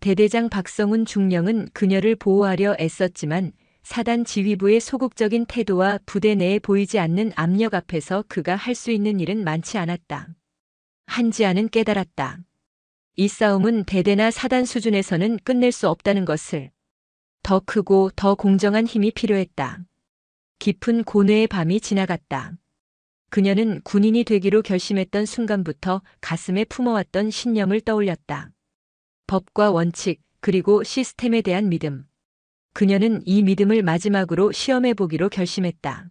대대장 박성훈 중령은 그녀를 보호하려 애썼지만 사단 지휘부의 소극적인 태도와 부대 내에 보이지 않는 압력 앞에서 그가 할 수 있는 일은 많지 않았다. 한지아는 깨달았다. 이 싸움은 대대나 사단 수준에서는 끝낼 수 없다는 것을. 더 크고 더 공정한 힘이 필요했다. 깊은 고뇌의 밤이 지나갔다. 그녀는 군인이 되기로 결심했던 순간부터 가슴에 품어왔던 신념을 떠올렸다. 법과 원칙, 그리고 시스템에 대한 믿음. 그녀는 이 믿음을 마지막으로 시험해보기로 결심했다.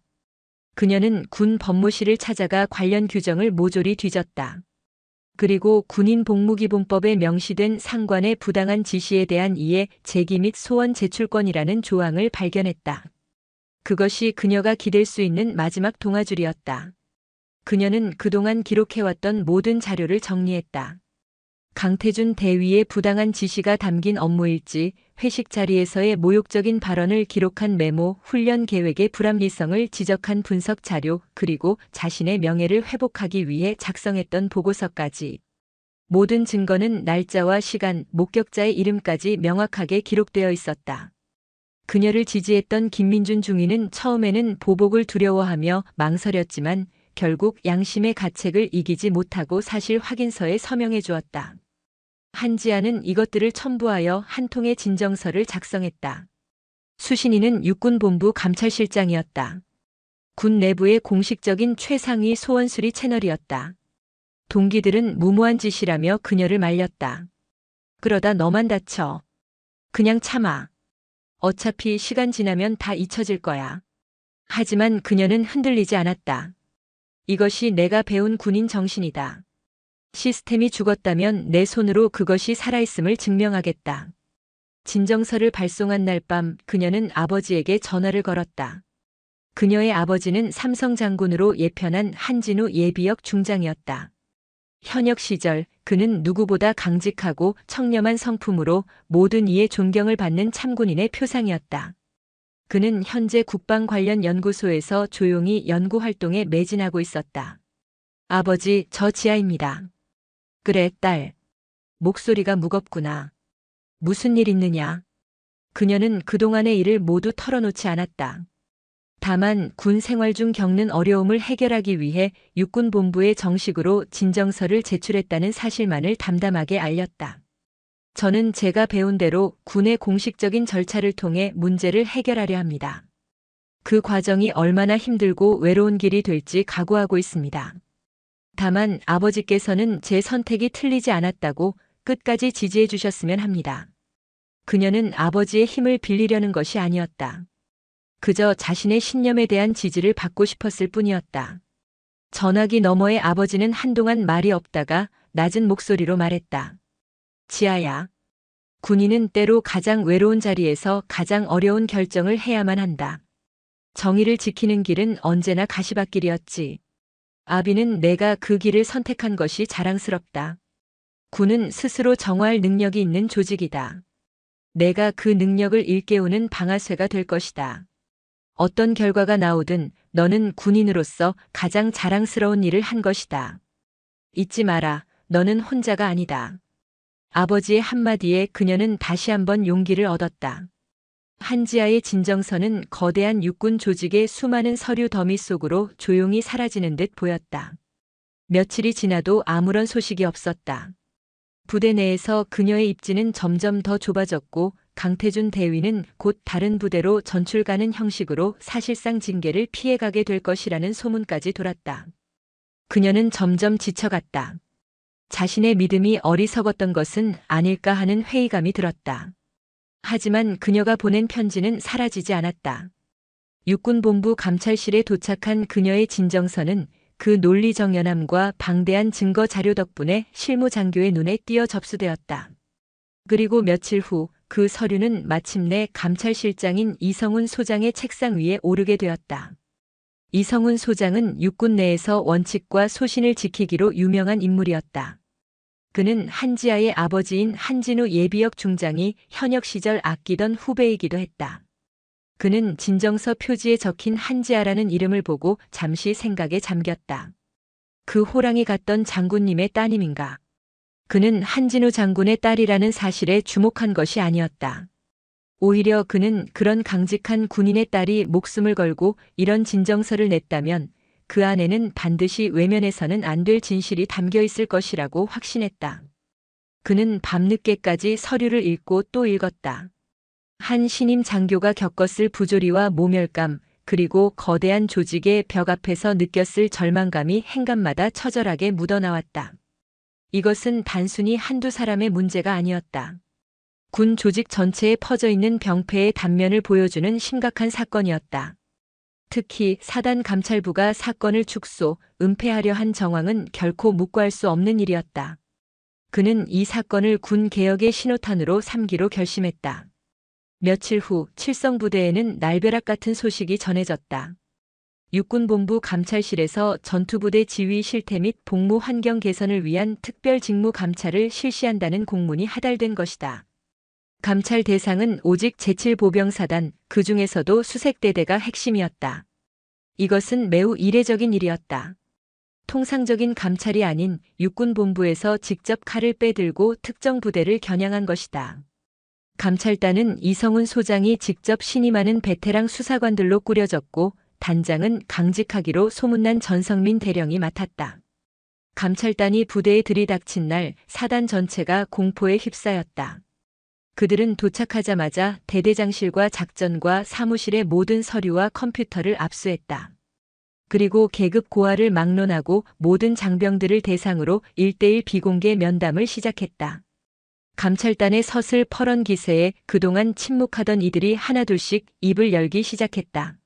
그녀는 군 법무실을 찾아가 관련 규정을 모조리 뒤졌다. 그리고 군인 복무기본법에 명시된 상관의 부당한 지시에 대한 이해, 제기 및 소원 제출권이라는 조항을 발견했다. 그것이 그녀가 기댈 수 있는 마지막 동아줄이었다. 그녀는 그동안 기록해왔던 모든 자료를 정리했다. 강태준 대위의 부당한 지시가 담긴 업무일지, 회식 자리에서의 모욕적인 발언을 기록한 메모, 훈련 계획의 불합리성을 지적한 분석 자료, 그리고 자신의 명예를 회복하기 위해 작성했던 보고서까지. 모든 증거는 날짜와 시간, 목격자의 이름까지 명확하게 기록되어 있었다. 그녀를 지지했던 김민준 중위는 처음에는 보복을 두려워하며 망설였지만 결국 양심의 가책을 이기지 못하고 사실 확인서에 서명해 주었다. 한지아는 이것들을 첨부하여 한 통의 진정서를 작성했다. 수신인은 육군본부 감찰실장이었다. 군 내부의 공식적인 최상위 소원수리 채널이었다. 동기들은 무모한 짓이라며 그녀를 말렸다. 그러다 너만 다쳐. 그냥 참아. 어차피 시간 지나면 다 잊혀질 거야. 하지만 그녀는 흔들리지 않았다. 이것이 내가 배운 군인 정신이다. 시스템이 죽었다면 내 손으로 그것이 살아있음을 증명하겠다. 진정서를 발송한 날 밤 그녀는 아버지에게 전화를 걸었다. 그녀의 아버지는 삼성 장군으로 예편한 한진우 예비역 중장이었다. 현역 시절 그는 누구보다 강직하고 청렴한 성품으로 모든 이의 존경을 받는 참군인의 표상이었다. 그는 현재 국방 관련 연구소에서 조용히 연구 활동에 매진하고 있었다. 아버지, 저 지아입니다. 그래, 딸. 목소리가 무겁구나. 무슨 일 있느냐? 그녀는 그동안의 일을 모두 털어놓지 않았다. 다만 군 생활 중 겪는 어려움을 해결하기 위해 육군본부에 정식으로 진정서를 제출했다는 사실만을 담담하게 알렸다. 저는 제가 배운 대로 군의 공식적인 절차를 통해 문제를 해결하려 합니다. 그 과정이 얼마나 힘들고 외로운 길이 될지 각오하고 있습니다. 다만 아버지께서는 제 선택이 틀리지 않았다고 끝까지 지지해 주셨으면 합니다. 그녀는 아버지의 힘을 빌리려는 것이 아니었다. 그저 자신의 신념에 대한 지지를 받고 싶었을 뿐이었다. 전화기 너머의 아버지는 한동안 말이 없다가 낮은 목소리로 말했다. 지아야. 군인은 때로 가장 외로운 자리에서 가장 어려운 결정을 해야만 한다. 정의를 지키는 길은 언제나 가시밭길이었지. 아비는 내가 그 길을 선택한 것이 자랑스럽다. 군은 스스로 정화할 능력이 있는 조직이다. 내가 그 능력을 일깨우는 방아쇠가 될 것이다. 어떤 결과가 나오든 너는 군인으로서 가장 자랑스러운 일을 한 것이다. 잊지 마라. 너는 혼자가 아니다. 아버지의 한마디에 그녀는 다시 한번 용기를 얻었다. 한지아의 진정서는 거대한 육군 조직의 수많은 서류 더미 속으로 조용히 사라지는 듯 보였다. 며칠이 지나도 아무런 소식이 없었다. 부대 내에서 그녀의 입지는 점점 더 좁아졌고 강태준 대위는 곧 다른 부대로 전출 가는 형식으로 사실상 징계를 피해가게 될 것이라는 소문까지 돌았다. 그녀는 점점 지쳐갔다. 자신의 믿음이 어리석었던 것은 아닐까 하는 회의감이 들었다. 하지만 그녀가 보낸 편지는 사라지지 않았다. 육군본부 감찰실에 도착한 그녀의 진정서는 그 논리정연함과 방대한 증거 자료 덕분에 실무장교의 눈에 띄어 접수되었다. 그리고 며칠 후 그 서류는 마침내 감찰실장인 이성훈 소장의 책상 위에 오르게 되었다. 이성훈 소장은 육군 내에서 원칙과 소신을 지키기로 유명한 인물이었다. 그는 한지아의 아버지인 한진우 예비역 중장이 현역 시절 아끼던 후배이기도 했다. 그는 진정서 표지에 적힌 한지아라는 이름을 보고 잠시 생각에 잠겼다. 그 호랑이 같던 장군님의 따님인가? 그는 한진우 장군의 딸이라는 사실에 주목한 것이 아니었다. 오히려 그는 그런 강직한 군인의 딸이 목숨을 걸고 이런 진정서를 냈다면 그 안에는 반드시 외면해서는 안 될 진실이 담겨 있을 것이라고 확신했다. 그는 밤늦게까지 서류를 읽고 또 읽었다. 한 신임 장교가 겪었을 부조리와 모멸감, 그리고 거대한 조직의 벽 앞에서 느꼈을 절망감이 행간마다 처절하게 묻어나왔다. 이것은 단순히 한두 사람의 문제가 아니었다. 군 조직 전체에 퍼져 있는 병폐의 단면을 보여주는 심각한 사건이었다. 특히 사단 감찰부가 사건을 축소, 은폐하려 한 정황은 결코 묵과할 수 없는 일이었다. 그는 이 사건을 군 개혁의 신호탄으로 삼기로 결심했다. 며칠 후 칠성부대에는 날벼락 같은 소식이 전해졌다. 육군본부 감찰실에서 전투부대 지휘 실태 및 복무 환경 개선을 위한 특별 직무 감찰을 실시한다는 공문이 하달된 것이다. 감찰 대상은 오직 제7보병사단, 그 중에서도 수색대대가 핵심이었다. 이것은 매우 이례적인 일이었다. 통상적인 감찰이 아닌 육군본부에서 직접 칼을 빼들고 특정 부대를 겨냥한 것이다. 감찰단은 이성훈 소장이 직접 신임하는 베테랑 수사관들로 꾸려졌고 단장은 강직하기로 소문난 전성민 대령이 맡았다. 감찰단이 부대에 들이닥친 날 사단 전체가 공포에 휩싸였다. 그들은 도착하자마자 대대장실과 작전과 사무실의 모든 서류와 컴퓨터를 압수했다. 그리고 계급 고하를 막론하고 모든 장병들을 대상으로 1:1 비공개 면담을 시작했다. 감찰단의 서슬 퍼런 기세에 그동안 침묵하던 이들이 하나둘씩 입을 열기 시작했다.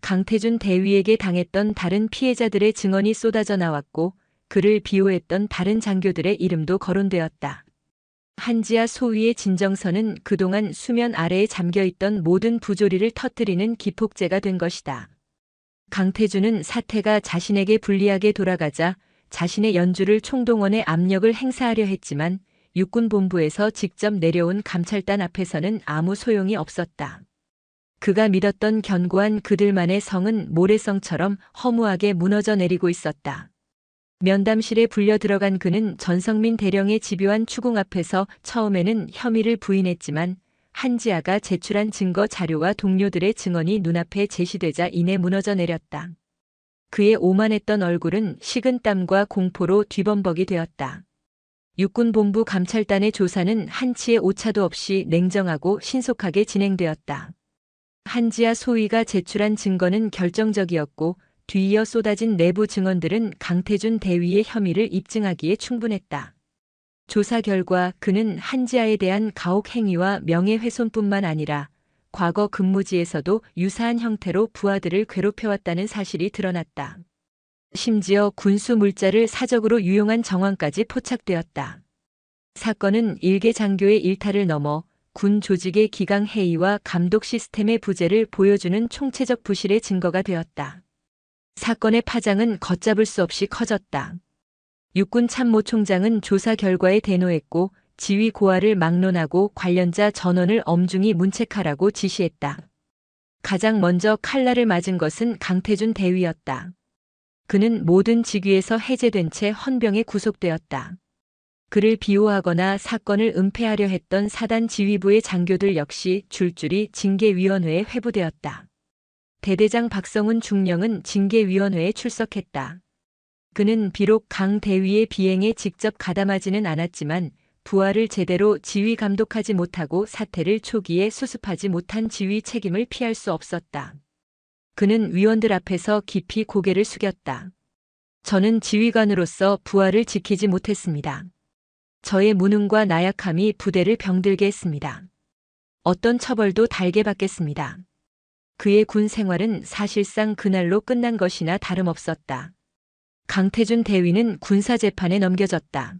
강태준 대위에게 당했던 다른 피해자들의 증언이 쏟아져 나왔고 그를 비호했던 다른 장교들의 이름도 거론되었다. 한지아 소위의 진정서는 그동안 수면 아래에 잠겨있던 모든 부조리를 터뜨리는 기폭제가 된 것이다. 강태준은 사태가 자신에게 불리하게 돌아가자 자신의 연주를 총동원해 압력을 행사하려 했지만 육군본부에서 직접 내려온 감찰단 앞에서는 아무 소용이 없었다. 그가 믿었던 견고한 그들만의 성은 모래성처럼 허무하게 무너져 내리고 있었다. 면담실에 불려 들어간 그는 전성민 대령의 집요한 추궁 앞에서 처음에는 혐의를 부인했지만 한지아가 제출한 증거 자료와 동료들의 증언이 눈앞에 제시되자 이내 무너져 내렸다. 그의 오만했던 얼굴은 식은땀과 공포로 뒤범벅이 되었다. 육군본부 감찰단의 조사는 한치의 오차도 없이 냉정하고 신속하게 진행되었다. 한지아 소위가 제출한 증거는 결정적이었고 뒤이어 쏟아진 내부 증언들은 강태준 대위의 혐의를 입증하기에 충분했다. 조사 결과 그는 한지아에 대한 가혹 행위와 명예훼손뿐만 아니라 과거 근무지에서도 유사한 형태로 부하들을 괴롭혀왔다는 사실이 드러났다. 심지어 군수 물자를 사적으로 유용한 정황까지 포착되었다. 사건은 일개 장교의 일탈을 넘어 군 조직의 기강 해이와 감독 시스템의 부재를 보여주는 총체적 부실의 증거가 되었다. 사건의 파장은 걷잡을 수 없이 커졌다. 육군 참모총장은 조사 결과에 대노했고 지휘 고하를 막론하고 관련자 전원을 엄중히 문책하라고 지시했다. 가장 먼저 칼날을 맞은 것은 강태준 대위였다. 그는 모든 직위에서 해제된 채 헌병에 구속되었다. 그를 비호하거나 사건을 은폐하려 했던 사단 지휘부의 장교들 역시 줄줄이 징계위원회에 회부되었다. 대대장 박성훈 중령은 징계위원회에 출석했다. 그는 비록 강 대위의 비행에 직접 가담하지는 않았지만 부하를 제대로 지휘 감독하지 못하고 사태를 초기에 수습하지 못한 지휘 책임을 피할 수 없었다. 그는 위원들 앞에서 깊이 고개를 숙였다. 저는 지휘관으로서 부하를 지키지 못했습니다. 저의 무능과 나약함이 부대를 병들게 했습니다. 어떤 처벌도 달게 받겠습니다. 그의 군 생활은 사실상 그날로 끝난 것이나 다름없었다. 강태준 대위는 군사재판에 넘겨졌다.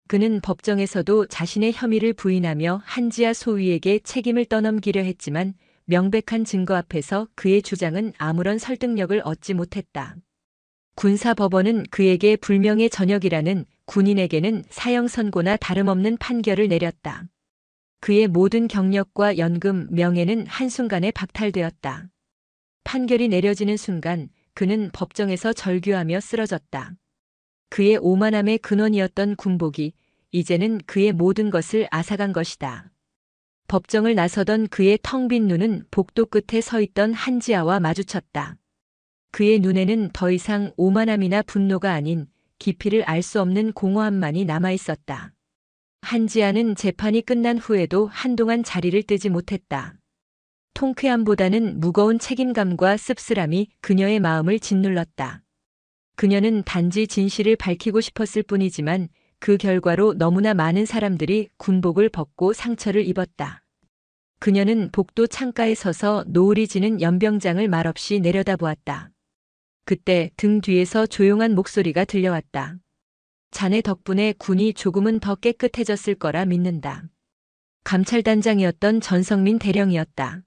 그는 법정에서도 자신의 혐의를 부인하며 한지아 소위에게 책임을 떠넘기려 했지만 명백한 증거 앞에서 그의 주장은 아무런 설득력을 얻지 못했다. 군사법원은 그에게 불명예 전역이라는 군인에게는 사형 선고나 다름없는 판결을 내렸다. 그의 모든 경력과 연금, 명예는 한순간에 박탈되었다. 판결이 내려지는 순간 그는 법정에서 절규하며 쓰러졌다. 그의 오만함의 근원이었던 군복이 이제는 그의 모든 것을 앗아간 것이다. 법정을 나서던 그의 텅 빈 눈은 복도 끝에 서 있던 한지아와 마주쳤다. 그의 눈에는 더 이상 오만함이나 분노가 아닌 깊이를 알 수 없는 공허함만이 남아 있었다. 한지아는 재판이 끝난 후에도 한동안 자리를 뜨지 못했다. 통쾌함보다는 무거운 책임감과 씁쓸함이 그녀의 마음을 짓눌렀다. 그녀는 단지 진실을 밝히고 싶었을 뿐이지만 그 결과로 너무나 많은 사람들이 군복을 벗고 상처를 입었다. 그녀는 복도 창가에 서서 노을이 지는 연병장을 말없이 내려다보았다. 그때 등 뒤에서 조용한 목소리가 들려왔다. 자네 덕분에 군이 조금은 더 깨끗해졌을 거라 믿는다. 감찰단장이었던 전성민 대령이었다.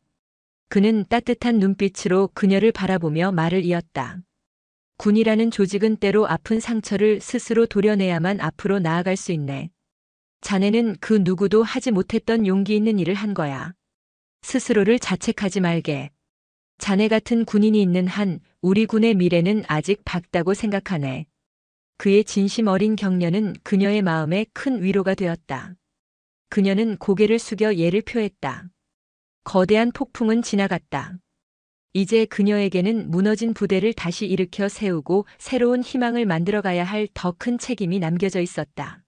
그는 따뜻한 눈빛으로 그녀를 바라보며 말을 이었다. 군이라는 조직은 때로 아픈 상처를 스스로 도려내야만 앞으로 나아갈 수 있네. 자네는 그 누구도 하지 못했던 용기 있는 일을 한 거야. 스스로를 자책하지 말게. 자네 같은 군인이 있는 한 우리 군의 미래는 아직 밝다고 생각하네. 그의 진심 어린 격려는 그녀의 마음에 큰 위로가 되었다. 그녀는 고개를 숙여 예를 표했다. 거대한 폭풍은 지나갔다. 이제 그녀에게는 무너진 부대를 다시 일으켜 세우고 새로운 희망을 만들어가야 할 더 큰 책임이 남겨져 있었다.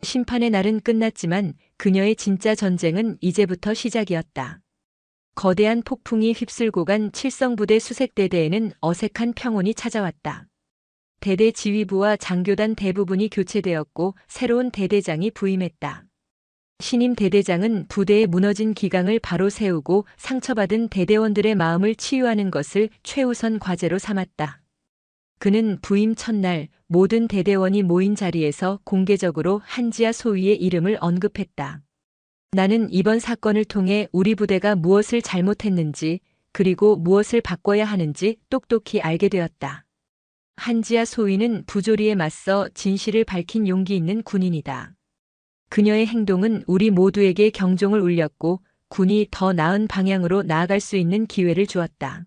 심판의 날은 끝났지만 그녀의 진짜 전쟁은 이제부터 시작이었다. 거대한 폭풍이 휩쓸고 간 칠성부대 수색대대에는 어색한 평온이 찾아왔다. 대대 지휘부와 장교단 대부분이 교체되었고 새로운 대대장이 부임했다. 신임 대대장은 부대의 무너진 기강을 바로 세우고 상처받은 대대원들의 마음을 치유하는 것을 최우선 과제로 삼았다. 그는 부임 첫날 모든 대대원이 모인 자리에서 공개적으로 한지아 소위의 이름을 언급했다. 나는 이번 사건을 통해 우리 부대가 무엇을 잘못했는지 그리고 무엇을 바꿔야 하는지 똑똑히 알게 되었다. 한지아 소위는 부조리에 맞서 진실을 밝힌 용기 있는 군인이다. 그녀의 행동은 우리 모두에게 경종을 울렸고 군이 더 나은 방향으로 나아갈 수 있는 기회를 주었다.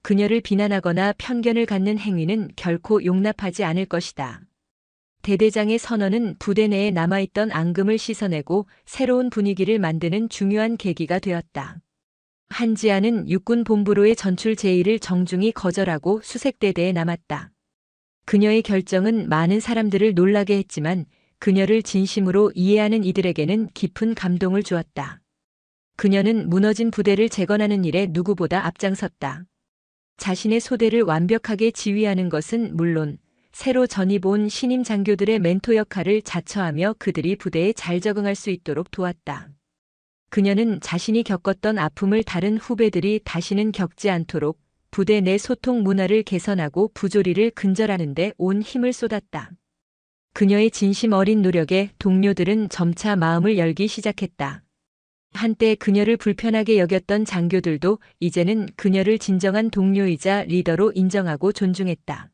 그녀를 비난하거나 편견을 갖는 행위는 결코 용납하지 않을 것이다. 대대장의 선언은 부대 내에 남아있던 앙금을 씻어내고 새로운 분위기를 만드는 중요한 계기가 되었다. 한지아는 육군 본부로의 전출 제의를 정중히 거절하고 수색대대에 남았다. 그녀의 결정은 많은 사람들을 놀라게 했지만 그녀를 진심으로 이해하는 이들에게는 깊은 감동을 주었다. 그녀는 무너진 부대를 재건하는 일에 누구보다 앞장섰다. 자신의 소대를 완벽하게 지휘하는 것은 물론 새로 전입 온 신임 장교들의 멘토 역할을 자처하며 그들이 부대에 잘 적응할 수 있도록 도왔다. 그녀는 자신이 겪었던 아픔을 다른 후배들이 다시는 겪지 않도록 부대 내 소통 문화를 개선하고 부조리를 근절하는 데 온 힘을 쏟았다. 그녀의 진심 어린 노력에 동료들은 점차 마음을 열기 시작했다. 한때 그녀를 불편하게 여겼던 장교들도 이제는 그녀를 진정한 동료이자 리더로 인정하고 존중했다.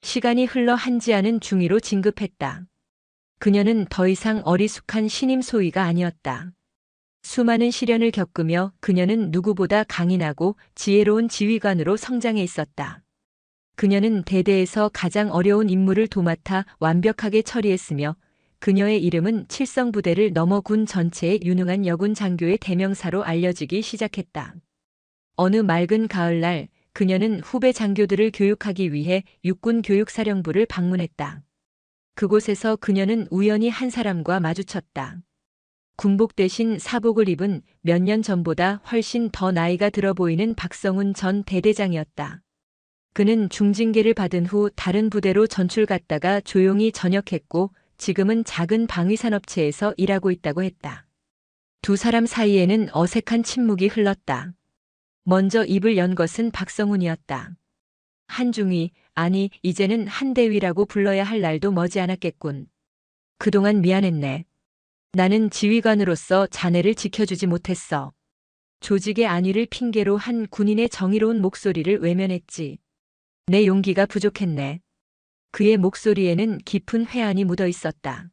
시간이 흘러 한지아는 중위로 진급했다. 그녀는 더 이상 어리숙한 신임 소위가 아니었다. 수많은 시련을 겪으며 그녀는 누구보다 강인하고 지혜로운 지휘관으로 성장해 있었다. 그녀는 대대에서 가장 어려운 임무를 도맡아 완벽하게 처리했으며 그녀의 이름은 칠성부대를 넘어 군 전체의 유능한 여군 장교의 대명사로 알려지기 시작했다. 어느 맑은 가을날 그녀는 후배 장교들을 교육하기 위해 육군 교육사령부를 방문했다. 그곳에서 그녀는 우연히 한 사람과 마주쳤다. 군복 대신 사복을 입은 몇 년 전보다 훨씬 더 나이가 들어 보이는 박성훈 전 대대장이었다. 그는 중징계를 받은 후 다른 부대로 전출 갔다가 조용히 전역했고 지금은 작은 방위산업체에서 일하고 있다고 했다. 두 사람 사이에는 어색한 침묵이 흘렀다. 먼저 입을 연 것은 박성훈이었다. 한중위, 아니 이제는 한대위라고 불러야 할 날도 머지않았겠군. 그동안 미안했네. 나는 지휘관으로서 자네를 지켜주지 못했어. 조직의 안위를 핑계로 한 군인의 정의로운 목소리를 외면했지. 내 용기가 부족했네. 그의 목소리에는 깊은 회한이 묻어 있었다.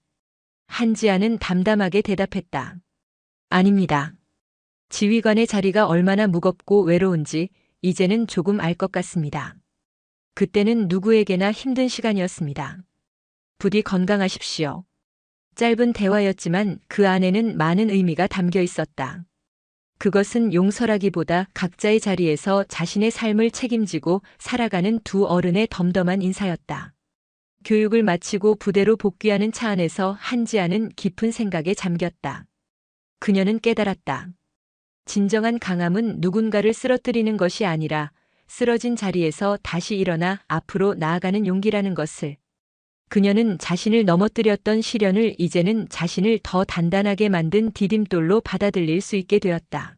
한지아는 담담하게 대답했다. 아닙니다. 지휘관의 자리가 얼마나 무겁고 외로운지 이제는 조금 알 것 같습니다. 그때는 누구에게나 힘든 시간이었습니다. 부디 건강하십시오. 짧은 대화였지만 그 안에는 많은 의미가 담겨 있었다. 그것은 용서라기보다 각자의 자리에서 자신의 삶을 책임지고 살아가는 두 어른의 덤덤한 인사였다. 교육을 마치고 부대로 복귀하는 차 안에서 한지아는 깊은 생각에 잠겼다. 그녀는 깨달았다. 진정한 강함은 누군가를 쓰러뜨리는 것이 아니라 쓰러진 자리에서 다시 일어나 앞으로 나아가는 용기라는 것을. 그녀는 자신을 넘어뜨렸던 시련을 이제는 자신을 더 단단하게 만든 디딤돌로 받아들일 수 있게 되었다.